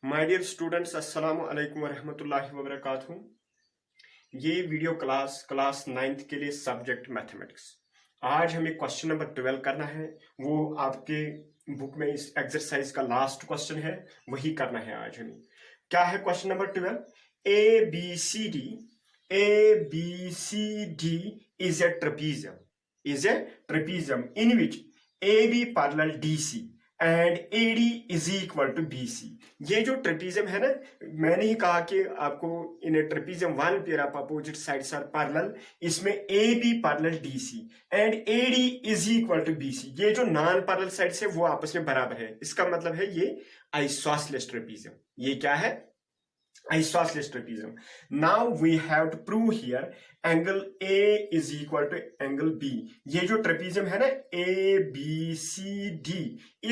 My dear students, अस्सलाम वालेकुम वरहमतुल्लाहि वबरकातुहू। ये वीडियो क्लास 9th के लिए सब्जेक्ट मैथमेटिक्स। आज हमें क्वेश्चन नंबर 12 करना है। वो आपके बुक में इस एक्सरसाइज का लास्ट क्वेश्चन है, वही करना है आज हमें। क्या है question number 12? A B C D is a trapezium in which A B parallel D C and AD is equal to BC। ये जो ट्रेपीजियम है ना, मैंने ही कहा कि आपको in trapezium one pair of opposite sides are parallel, इसमें AB parallel DC and AD is equal to BC। ये जो नॉन पैरेलल साइड्स है वो आपस में बराबर है, इसका मतलब है ये आइसोसेलेस ट्रेपीजियम। ये क्या है? Isosceles trapezium. Now we have to prove here angle A is equal to angle B. ये जो ट्रेपीजियम है ना ABCD,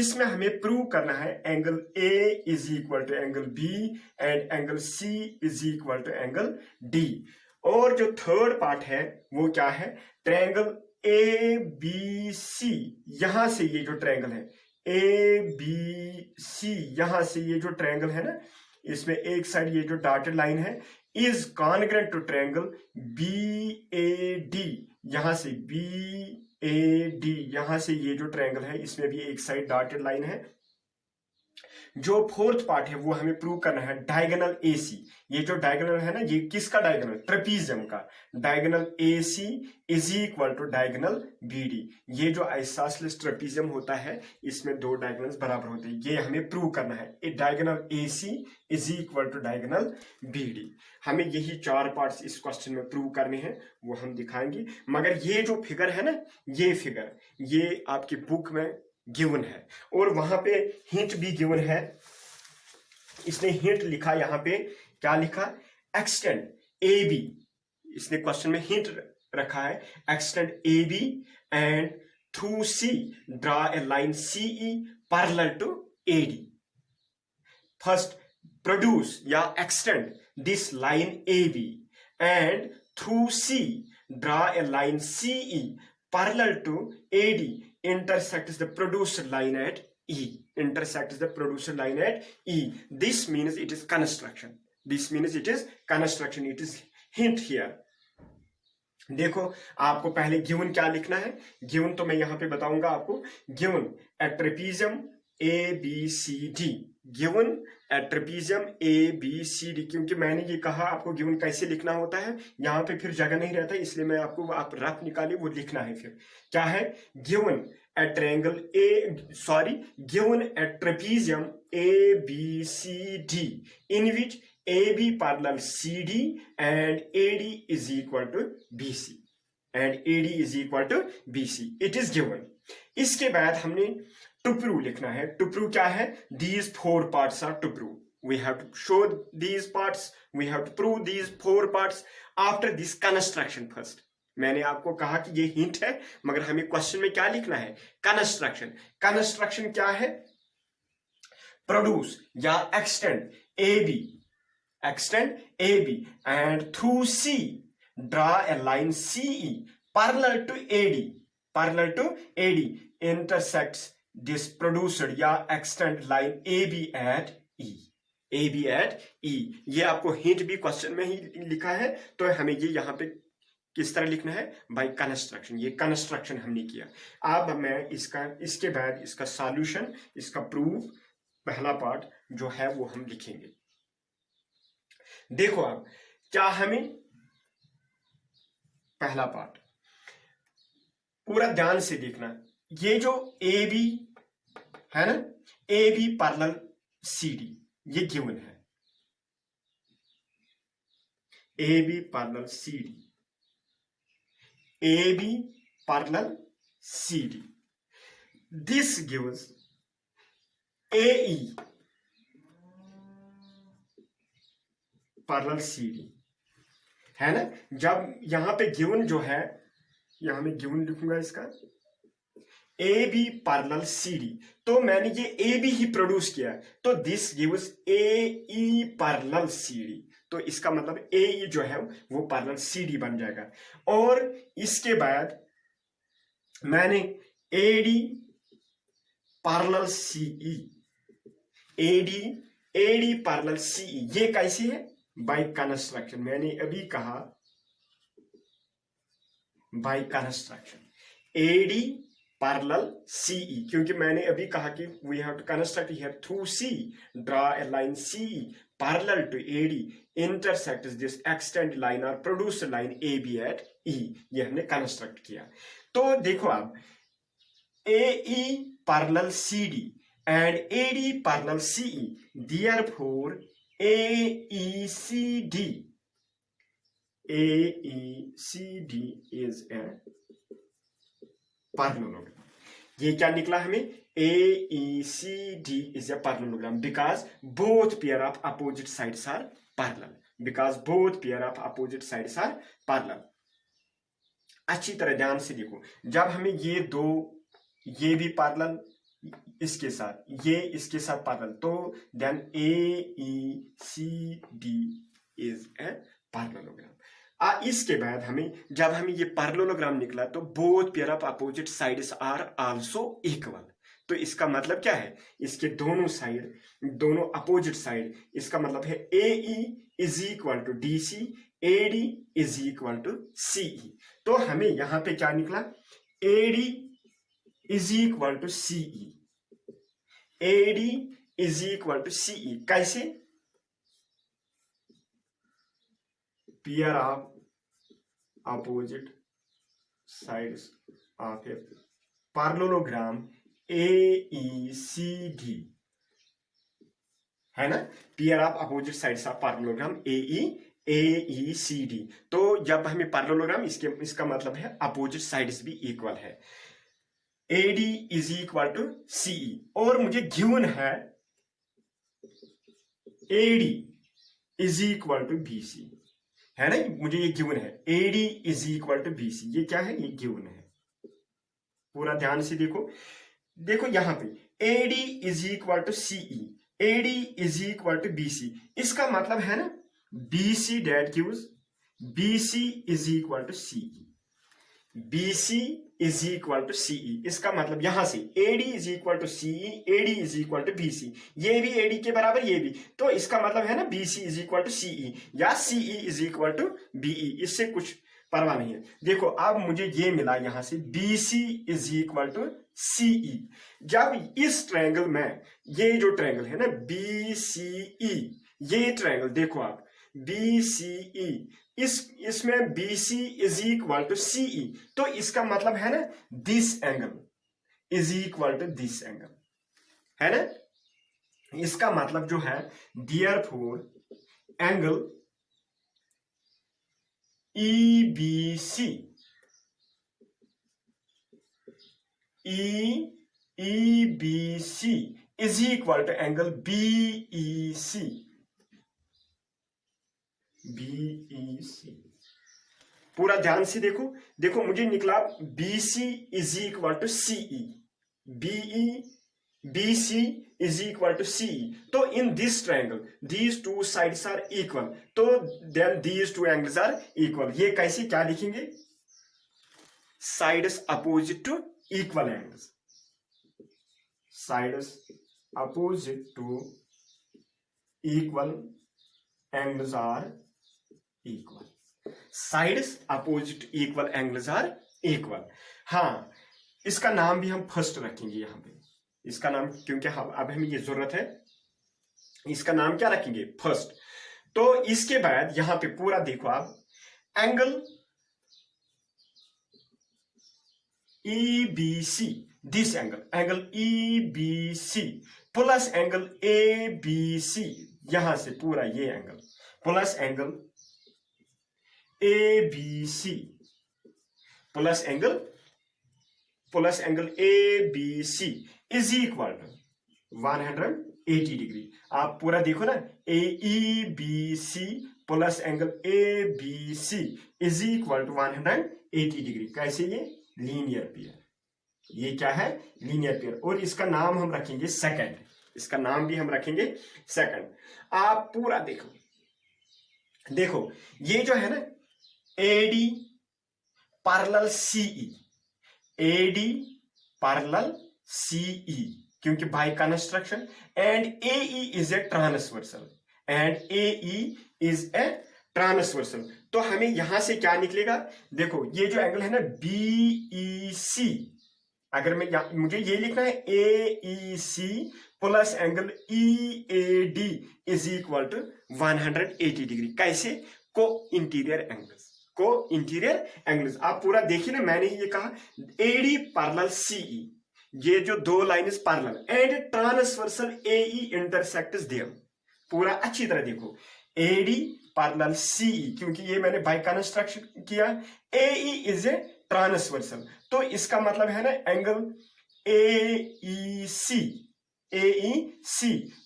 इसमें हमें प्रूव करना है angle A is equal to angle B and angle C is equal to angle D। और जो थर्ड पार्ट है वो क्या है? ट्रायंगल ABC, यहां से ये जो ट्रायंगल है ABC, यहां से ये जो ट्रायंगल है ना, इसमें एक साइड ये जो डॉटेड लाइन है is congruent to triangle BAD। यहां से BAD, यहां से ये जो ट्रायंगल है इसमें भी एक साइड डॉटेड लाइन है। जो फोर्थ पार्ट है वो हमें प्रूव करना है डायगोनल AC। ये जो डायगोनल है ना, ये किसका डायगोनल? ट्रेपीजियम का। Diagonal AC is equal to diagonal BD। ये जो आइसोसेलेस ट्रेपीजियम होता है इसमें दो डायगोनल्स बराबर होते हैं, ये हमें प्रूव करना है। Diagonal AC is equal to diagonal BD। हमें यही चार पार्ट्स इस क्वेश्चन में प्रूव करने हैं, वो हम दिखाएंगे। मगर ये जो फिगर है ना, ये फिगर ये आपकी बुक में गिवन है और वहां पे हिंट भी गिवन है। इसने हिंट लिखा, यहां पे क्या लिखा? Extend AB। इसने क्वेश्चन में हिंट रखा है, extend AB and through C draw a line CE parallel to AD। First produce या extend this line AB and through C draw a line CE parallel to AD intersects the producer line at E. Intersects the producer line at E. This means it is construction. This means it is construction. It is hint here. देखो, आपको पहले given क्या लिखना है? Given तो मैं यहां पे बताऊंगा आपको। गिवन ए ट्रेपीजियम ABCD। गिवन ए ट्रेपीजियम ABCD, क्योंकि मैंने ये कहा आपको गिवन कैसे लिखना होता है, यहां पे फिर जगह नहीं रहता, इसलिए मैं आपको आप रफ निकालिए वो लिखना है। फिर क्या है? Given A triangle given A trapezium ABCD in which AB parallel CD and AD is equal to BC and AD is equal to BC. It is given. इसके बाद हमने to prove लिखना है। to prove क्या है? These four parts are to prove. We have to show these parts. We have to prove these four parts after this construction first. मैंने आपको कहा कि ये हिंट है, मगर हमें क्वेश्चन में क्या लिखना है? कंस्ट्रक्शन। कंस्ट्रक्शन क्या है? प्रोड्यूस या extend AB and through C draw a line CE parallel to AD intersects this produced या extend line AB at E। ये आपको हिंट भी क्वेश्चन में ही लिखा है, तो हमें ये यहां पे किस तरह लिखना है? By construction. ये कंस्ट्रक्शन हमने किया। अब मैं इसके बाद इसका सॉल्यूशन, इसका प्रूफ, पहला पार्ट जो है वो हम लिखेंगे। देखो, अब क्या हमें पहला पार्ट पूरा ध्यान से देखना। ये जो AB है ना, AB पैरेलल CD, ये गिवन है। AB parallel CD, AB parallel CD. This gives AE parallel CD, है ना। जब यहां पे गिवन जो है, यहां में गिवन लिखूंगा इसका AB parallel CD, तो मैंने ये AB ही प्रोड्यूस किया, तो this gives AE parallel CD। तो इसका मतलब AE जो है वो पैरेलल CD बन जाएगा। और इसके बाद मैंने AD parallel CE, AD AD parallel CE, ये कैसे है? बाय कंस्ट्रक्शन, मैंने अभी कहा by construction AD parallel CE, क्योंकि मैंने अभी कहा कि we have to construct here through C, draw a line CE parallel to AD, intersects this extend line or produce line AB at E, ये हमने कंस्ट्रक्ट किया। तो देखो आप AE parallel CD and AD parallel CE, therefore AECD is a parallelogram। ये क्या निकला हमें? AECD is a parallelogram because both pair of opposite sides are parallel, because both pair of opposite sides are parallel। अच्छी तरह ध्यान से देखो, जब हमें ये दो, ये भी पैरेलल इसके साथ, ये इसके साथ पैरेलल, तो then AECD is a parallelogram. इसके बाद हमें, जब हमें ये पैरेललोग्राम निकला तो both pair of opposite sides are also equal. तो इसका मतलब क्या है? इसके दोनों साइड, दोनों अपोजिट साइड, इसका मतलब है AE is equal to DC, AD is equal to CE। तो हमें यहां पे क्या निकला? AD is equal to CE, AD is equal to CE। कैसे? Pair of opposite sides of a parallelogram AECD, है ना? Pair of opposite sides of parallelogram AECD। तो जब हमें पैरेललोग्राम, इसका मतलब है अपोजिट साइड्स भी इक्वल है। AD is equal to CE, और मुझे गिवन है AD is equal to BC, है ना? मुझे ये गिवन है AD is equal to BC। ये क्या है? ये गिवन है। पूरा ध्यान से देखो, देखो यहां पे AD is equal to CE, AD is equal to BC। इसका मतलब है ना BC that gives BC is equal to CE, BC is equal to CE। इसका मतलब यहां से AD is equal to CE, AD is equal to BC, ये भी AD के बराबर, ये भी। तो इसका मतलब है ना BC is equal to CE या CE is equal to BE, इससे कुछ परवाह नहीं है। देखो अब मुझे ये मिला यहां से BC is equal to CE। जब इस ट्रायंगल में, ये जो ट्रायंगल है ना BCE, ये ट्रायंगल देखो आप BCE, इसमें BC is equal to CE, तो इसका मतलब है ना this angle is equal to this angle, है ना? इसका मतलब जो है therefore angle EBC, EBC is equal to angle BEC, BEC। पूरा ध्यान से देखो, देखो मुझे निकला BC is equal to CE, BC is equal to CE। तो in this triangle these two sides are equal, तो then these two angles are equal. ये कैसे, क्या लिखेंगे? Sides opposite to equal angles, sides opposite to equal angles are equal, sides opposite equal angles are equal. हाँ, इसका नाम भी हम फर्स्ट रखेंगे यहां पे, इसका नाम, क्योंकि अब हमें ये जरूरत है, इसका नाम क्या रखेंगे? फर्स्ट। तो इसके बाद यहां पे पूरा देखो आप, angle EBC, this angle EBC plus angle ABC, यहां से पूरा ये angle plus angle ABC plus angle ABC is equal to 180 degree. आप पूरा देखो ना, AEBC plus angle ABC is equal to 180 degree. कैसे? ये लीनियर पेयर, ये क्या है? Linear pair. और इसका नाम हम रखेंगे सेकंड, इसका नाम भी हम रखेंगे सेकंड। आप पूरा देखो, देखो ये जो है ना AD parallel CE, AD parallel CE, क्योंकि by construction, and AE is a transversal, and AE is a transversal. तो हमें यहां से क्या निकलेगा, देखो ये जो एंगल है ना BEC, अगर मुझे ये लिखना है AEC plus angle EAD is equal to 180 degree. कैसे? को इंटीरियर एंगल्स, को इंटीरियर एंगल्स। आप पूरा देखिए ना, मैंने ये कहा AD पैरेलल CE, ये जो दो line parallel, and transversal AE intersects there. पूरा अच्छी तरह देखो, AD पैरेलल CE, क्योंकि ये मैंने बाय कंस्ट्रक्शन किया, AE इज ए ट्रांसवर्सल, तो इसका मतलब है ना angle AEC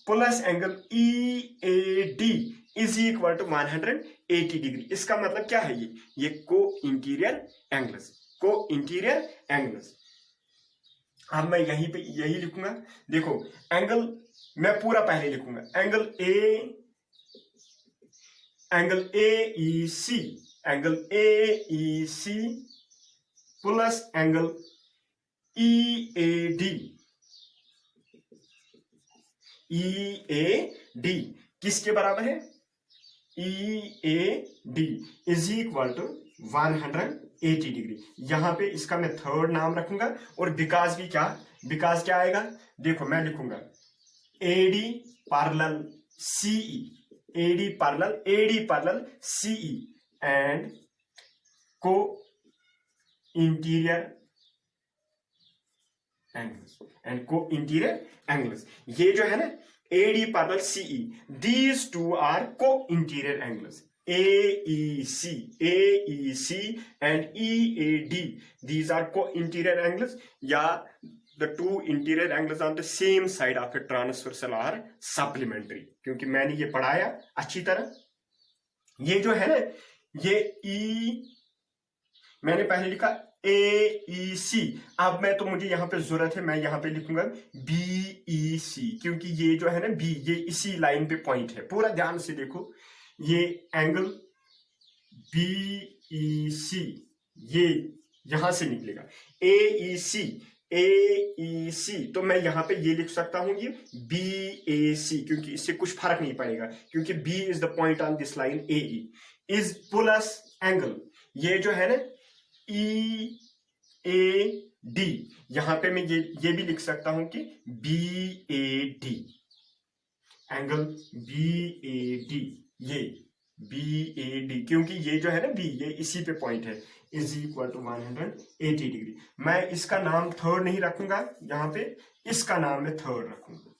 plus angle EAD is equal to 180 degree. इसका मतलब क्या है, ये को इंटीरियर एंगल्स, को इंटीरियर एंगल्स। अब मैं यहीं पे यही लिखूंगा, देखो एंगल मैं पूरा पहले लिखूंगा, angle AEC plus angle EAD किसके बराबर है, EAD is equal to 180 degree. यहां पे इसका मैं थर्ड नाम रखूंगा, और बिकॉज भी क्या, बिकॉज क्या आएगा, देखो मैं लिखूंगा AD parallel CE, AD parallel CE and को इंटीरियर एंगल्स, एंड को इंटीरियर एंगल्स। ये जो है ना AD parallel CE, these two are को interior angles. AEC and EAD, these are co-interior angles, या the two interior angles on the same side of a transversal are supplementary, क्योंकि मैंने ये पढ़ाया अच्छी तरह। ये जो है ना, ये मैंने पहले लिखा AEC, अब मैं तो मुझे यहां पे जरूरत है, मैं यहां पे लिखूंगा BEC, क्योंकि ये जो है ना B, ये इसी लाइन पे पॉइंट है। पूरा ध्यान से देखो, ये एंगल BEC ये यहां से निकलेगा, AEC, तो मैं यहां पे ये लिख सकता हूं ये BAC, क्योंकि इससे कुछ फर्क नहीं पड़ेगा, क्योंकि B is the point on this line AE is plus angle, ये जो है ना EAD, यहां पे मैं ये भी लिख सकता हूं कि BAD, एंगल BAD, ये BAD, क्योंकि ये जो है ना B, ये इसी पे पॉइंट है, इज इक्वल टू 180 डिग्री। मैं इसका नाम थर्ड नहीं रखूंगा यहां पे, इसका नाम मैं थर्ड रखूंगा,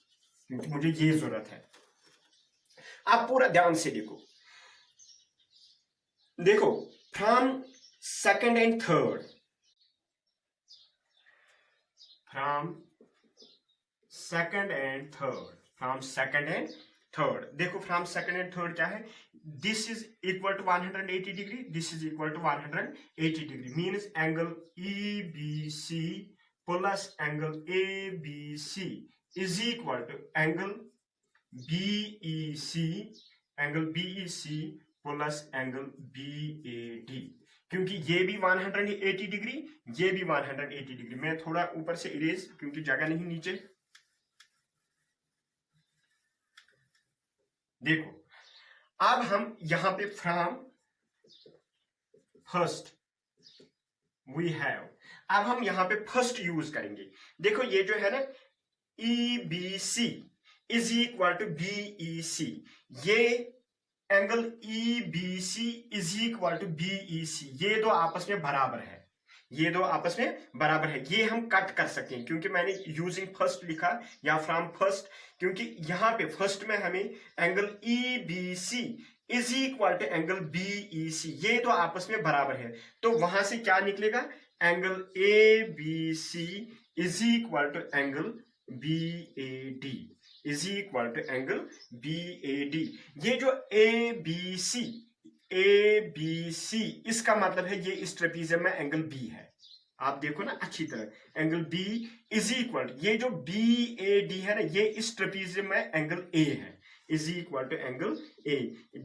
क्योंकि मुझे ये जरूरत है। आप पूरा ध्यान से देखो from second and third, from second and third, देखो फ्रॉम सेकंड एंड थर्ड क्या है, this is equal to 180 degree, this is equal to 180 degree, means angle EBC plus angle ABC is equal to angle BEC plus angle BAD, क्योंकि ये भी 180 degree, ये भी 180 degree. मैं थोड़ा ऊपर से इरेज, क्योंकि जगह नहीं नीचे। देखो अब हम यहां पे फ्रॉम फर्स्ट वी हैव, अब हम यहां पे फर्स्ट यूज करेंगे। देखो ये जो है ना EBC is equal to BEC, ये angle EBC is equal to BEC, ये दो आपस में बराबर है, ये दो आपस में बराबर है। ये हम कट कर सकते हैं, क्योंकि मैंने यूजिंग फर्स्ट लिखा या फ्रॉम फर्स्ट, क्योंकि यहां पे फर्स्ट में हमें angle EBC is equal to angle BEC, ये दो आपस में बराबर है, तो वहां से क्या निकलेगा, angle ABC is equal to angle BAD is equal to angle BAD। ये जो ABC इसका मतलब है ये इस ट्रेपीजियम में एंगल B है। आप देखो ना अच्छी तरह, एंगल B इज इक्वल, ये जो BAD है ना, ये इस ट्रेपीजियम में एंगल A है, is equal to angle A,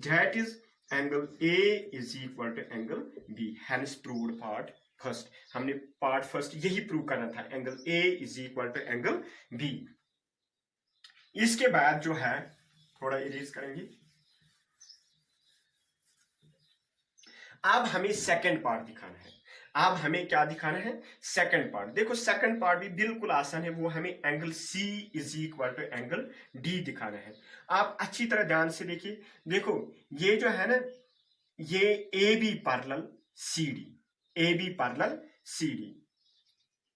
that is angle A is equal to angle B, hence proved part first, हमने पार्ट फर्स्ट यही प्रूव करना था, angle A is equal to angle B. इसके बाद जो है, थोड़ा इरेज करेंगे, अब हमें सेकंड पार्ट दिखाना है। अब हमें क्या दिखाना है? Second part. देखो सेकंड पार्ट भी बिल्कुल आसान है, वो हमें angle C is equal to angle D दिखाना है। आप अच्छी तरह ध्यान से देखिए, देखो ये जो है ना, ये A B parallel C D, A B parallel C D,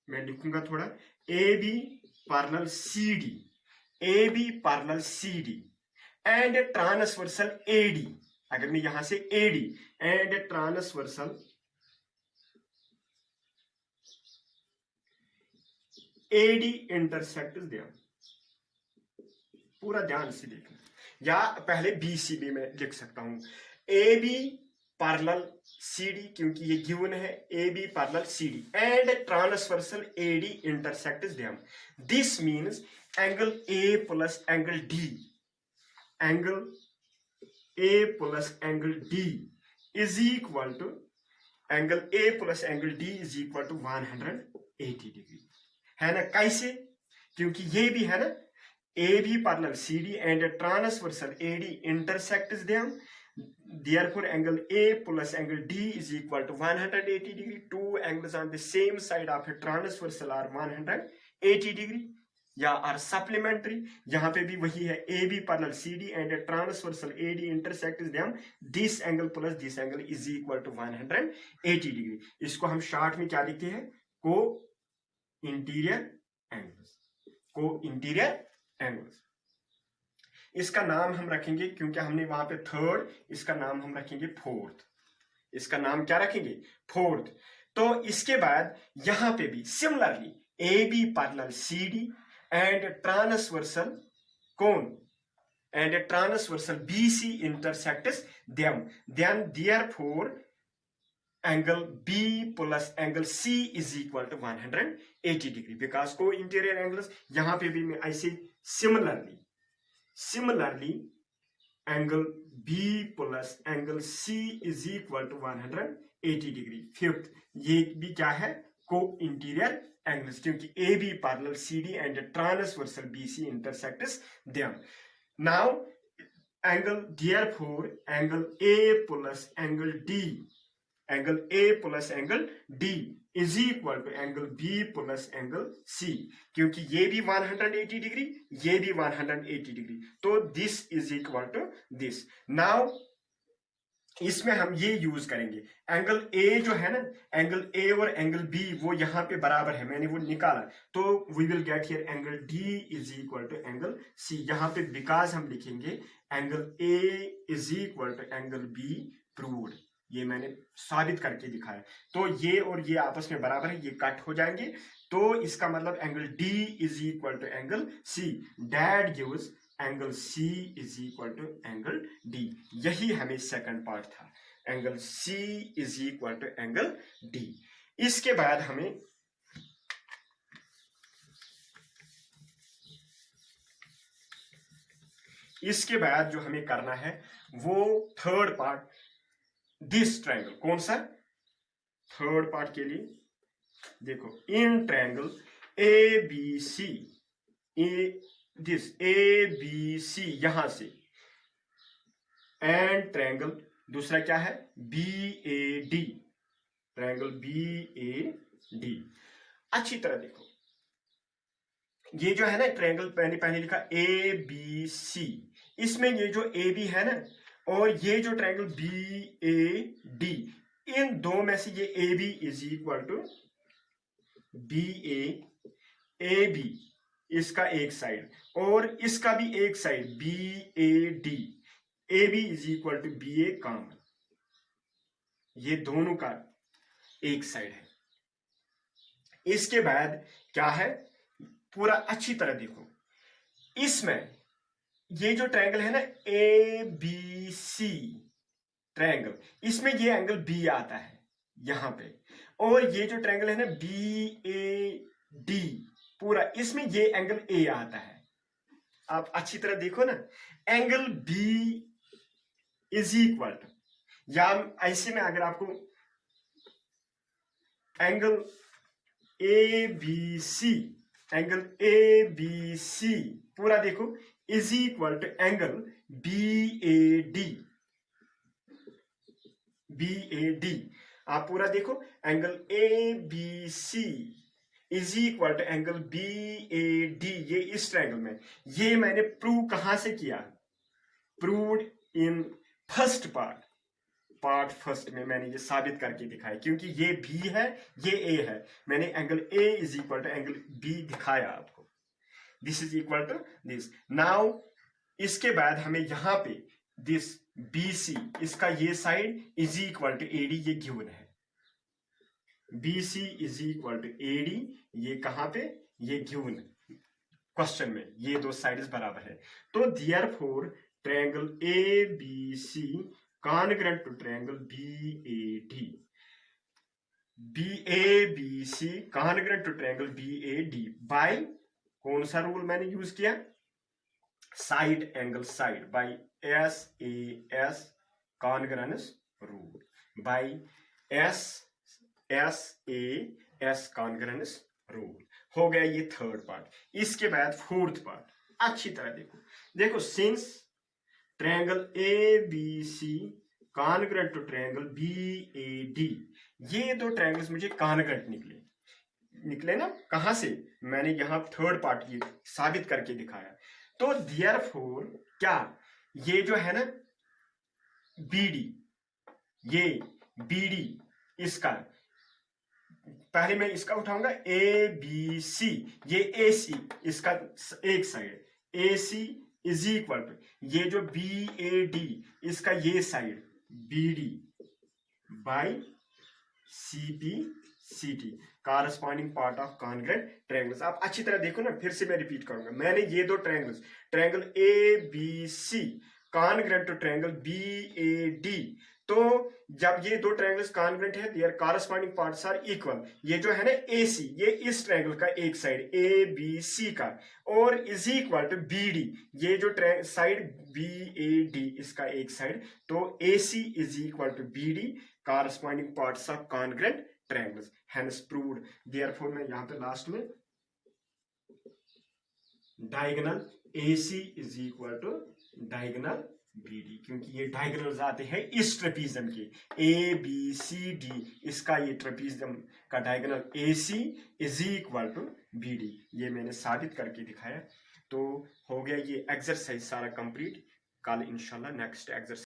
मैं लिखूंगा थोड़ा, A B parallel C D, A B parallel C D and transversal A D. अगर मैं यहां से A D and transversal AD intersect there, पूरा ध्यान से देखना, या पहले बीसीडी में लिख सकता हूं, A B parallel C D, क्योंकि ये गिवन है, A B parallel C D and transversal A D intersect them. This means angle A plus angle D, angle A plus angle D is equal to, angle A plus angle D is equal to 180 degree, है ना। कैसे? क्योंकि ये भी है ना, A B parallel C D and transversal A D intersects them, therefore angle A plus angle D is equal to 180 degree. Two angles on the same side of a transversal are 180 degree या are supplementary. यहाँ पे भी वही है, A B parallel C D and transversal A D intersects them, this angle plus this angle is equal to 180 degree. इसको हम short में क्या लिखते हैं? को इंटीरियर एंगल्स, को इंटीरियर एंगल्स। इसका नाम हम रखेंगे, क्योंकि हमने वहां पे थर्ड, इसका नाम हम रखेंगे फोर्थ, इसका नाम क्या रखेंगे? फोर्थ। तो इसके बाद यहां पे भी similarly A B parallel C D and transversal कोन and transversal B C intersects them, then therefore angle B plus angle C is equal to 180 degree because co interior angles. यहां पे भी मैं ऐसे similarly angle B plus angle C is equal to 180 degree. Fifth, ये भी क्या है? Co interior angles, क्योंकि A B parallel C D and transversal B C intersects them. Now angle, therefore angle A plus angle D, angle A plus angle D is equal to angle B plus angle C, क्योंकि ये भी 180 degree, ये भी 180 degree, तो this is equal to this. Now इसमें हम ये use करेंगे, एंगल A जो है ना, एंगल A और एंगल B वो यहाँ पे बराबर है, मैंने वो निकाला, तो we will get here angle D is equal to angle C। यहाँ पे बिकॉज हम लिखेंगे angle A is equal to angle B proved, ये मैंने साबित करके दिखाया। तो ये और ये आपस में बराबर है, ये कट हो जाएंगे, तो इसका मतलब angle D is equal to angle C, that gives angle C is equal to angle D। यही हमें सेकंड पार्ट था, angle C is equal to angle D। इसके बाद हमें जो हमें करना है वो थर्ड पार्ट, दिस ट्रायंगल। कौन सा? थर्ड पार्ट के लिए देखो, in triangle A B C, this A B C यहां से, एंड ट्रायंगल दूसरा क्या है? B A D, triangle B A D. अच्छी तरह देखो, ये जो है ना ट्रायंगल, पहले लिखा ए बी सी, इसमें ये जो ए बी है ना, और ये जो ट्रायंगल बी ए डी, इन दो में से ये A B is equal to B A B, इसका एक साइड और इसका भी एक side B A D, A B is equal to B A common, ये दोनों का एक साइड है। इसके बाद क्या है, पूरा अच्छी तरह देखो, इसमें ये जो ट्रायंगल है ना ए बी सी ट्रायंगल, इसमें ये एंगल बी आता है यहां पे, और ये जो ट्रायंगल है ना बी ए डी पूरा, इसमें ये एंगल ए आता है। आप अच्छी तरह देखो ना, angle B is equal to, या ऐसे में अगर आपको angle A B C, angle A B C पूरा देखो is equal to angle B A D, B A D. आप पूरा देखो angle A B C is equal to angle B A D, ये इस ट्रायंगल में। ये मैंने प्रूव कहां से किया? Proved in first part first में मैंने ये साबित करके दिखाया, क्योंकि ये बी है ये ए है, मैंने angle A is equal to angle B दिखाया आपको। This is equal to this. Now इसके बाद हमें यहां पे दिस बी सी, इसका ये side is equal to A D, ये गिवन है। B C is equal to A D, ये कहां पे? ये गिवन क्वेश्चन में, ये दो साइड्स बराबर है। तो therefore triangle A B C congruent to triangle B A D, B A B C congruent to triangle B A D by कौन सा रूल मैंने यूज किया? Side angle side, by S A S congruence rule, by S S A S congruence rule. हो गया ये third part. इसके बाद fourth part अच्छी तरह देखो। देखो since triangle A B C congruent to triangle B A D, ये दो ट्रायंगल्स मुझे कॉन्ग्रुएंट निकले ना। कहां से? मैंने यहां थर्ड पार्ट ये साबित करके दिखाया। तो देयरफॉर क्या ये जो है ना बी डी, ये बी डी इसका, पहले मैं इसका उठाऊंगा ए बी सी, ये ए सी इसका एक side, A C is equal to ये जो बी ए डी इसका ये side B D by C P C T, corresponding part of congruent triangles. आप अच्छी तरह देखो ना, फिर से मैं रिपीट करूंगा। मैंने ये दो triangles, triangle A B C congruent to triangle B A D, तो जब ये दो ट्रायंगल्स कॉन्ग्रुएंट है, their corresponding parts are equal. ये जो है ना ए सी, ये इस ट्रायंगल का एक साइड ए बी सी का, और is equal to B D, ये जो साइड बी ए डी इसका एक साइड, तो A C is equal to B D, corresponding parts of congruent triangles, hence proved. Therefore मैं यहां पे लास्ट में diagonal A C is equal to diagonal B D, क्योंकि ये डायगोनल्स आते हैं इस ट्रेपीजियम के, ए बी सी डी, इसका ये ट्रेपीजियम का diagonal A C is equal to B D, ये मैंने साबित करके दिखाया। तो हो गया ये एक्सरसाइज सारा कंप्लीट। कल इंशाल्लाह नेक्स्ट एक्सरसाइज